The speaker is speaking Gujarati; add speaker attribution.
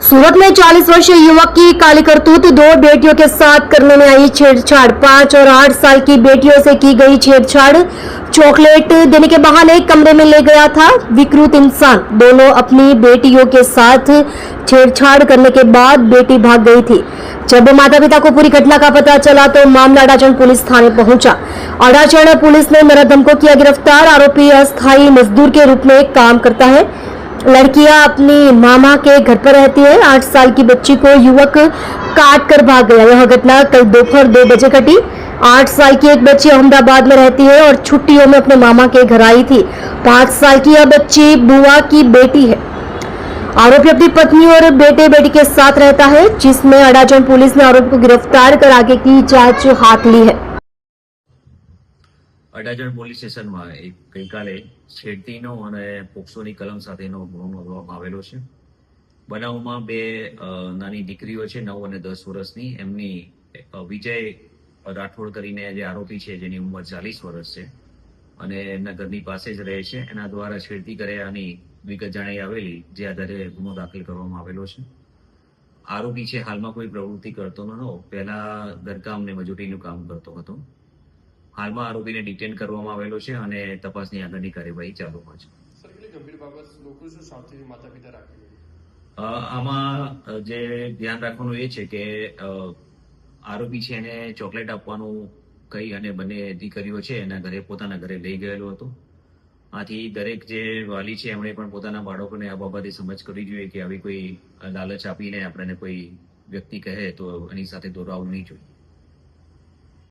Speaker 1: सूरत में 40 वर्षीय युवक की काली करतूत, 2 बेटियों के साथ करने में आई छेड़छाड़। 5 और 8 साल की बेटियों से की गई छेड़छाड़। चॉकलेट देने के बहाने कमरे में ले गया था विकृत इंसान। दोनों अपनी बेटियों के साथ छेड़छाड़ करने के बाद बेटी भाग गई थी। जब माता पिता को पूरी घटना का पता चला तो मामला अडाजन पुलिस थाने पहुंचा। अडाजन पुलिस ने नराधम को किया गिरफ्तार। आरोपी अस्थायी मजदूर के रूप में काम करता है। लड़कियां अपनी मामा के घर पर रहती है। 8 साल की बच्ची को युवक काट कर भाग गया। यह घटना कल दोपहर 2 बजे घटी। 8 साल की एक बच्ची अहमदाबाद में रहती है और छुट्टियों में अपने मामा के घर आई थी। 5 साल की यह बच्ची बुआ की बेटी है। आरोपी अपनी पत्नी और बेटे के साथ रहता है, जिसमें अडाजन पुलिस ने आरोपी को गिरफ्तार कर आगे की जांच हाथ ली है।
Speaker 2: અડાજણ પોલીસ સ્ટેશનમાં ગઈકાલે છેડતીનો અને પોક્સોની કલમ સાથેનો ગુનો નોંધવામાં આવેલો છે। બનાવમાં 2 નાની દીકરીઓ છે, 9 અને 10 વર્ષની। એમની વિજય રાઠોડ કરીને જે આરોપી છે, જેની ઉંમર 40 વર્ષ છે અને એમના ઘરની પાસે જ રહે છે, એના દ્વારા છેડતી કર્યાની વિગત જણાઈ આવેલી, જે આધારે ગુનો દાખલ કરવામાં આવેલો છે। આરોપી છે હાલમાં કોઈ પ્રવૃત્તિ કરતો નહોતો, પહેલા ઘરકામ ને મજૂરીનું કામ કરતો હતો। હાલમાં આરોપીને ડિટેન કરવામાં આવેલો છે અને તપાસની આગળની કાર્યવાહી ચાલુમાં છે।
Speaker 3: સર, કેટલી ગંભીર બાબત, લોકો શું સાવચેતી માતા પિતા રાખે?
Speaker 2: આમાં જે ધ્યાન રાખવાનું એ છે કે આરોપી છે એને ચોકલેટ આપવાનું કહી અને બંને દીકરીઓ છે એના ઘરે પોતાના ઘરે લઈ ગયેલો હતો। આથી દરેક જે વાલી છે એમણે પણ પોતાના બાળકોને આ બાબતે સમજ કરવી જોઈએ કે આવી કોઈ લાલચ આપીને આપણને કોઈ વ્યક્તિ કહે તો એની સાથે દોરાવવું નહીં જોઈએ।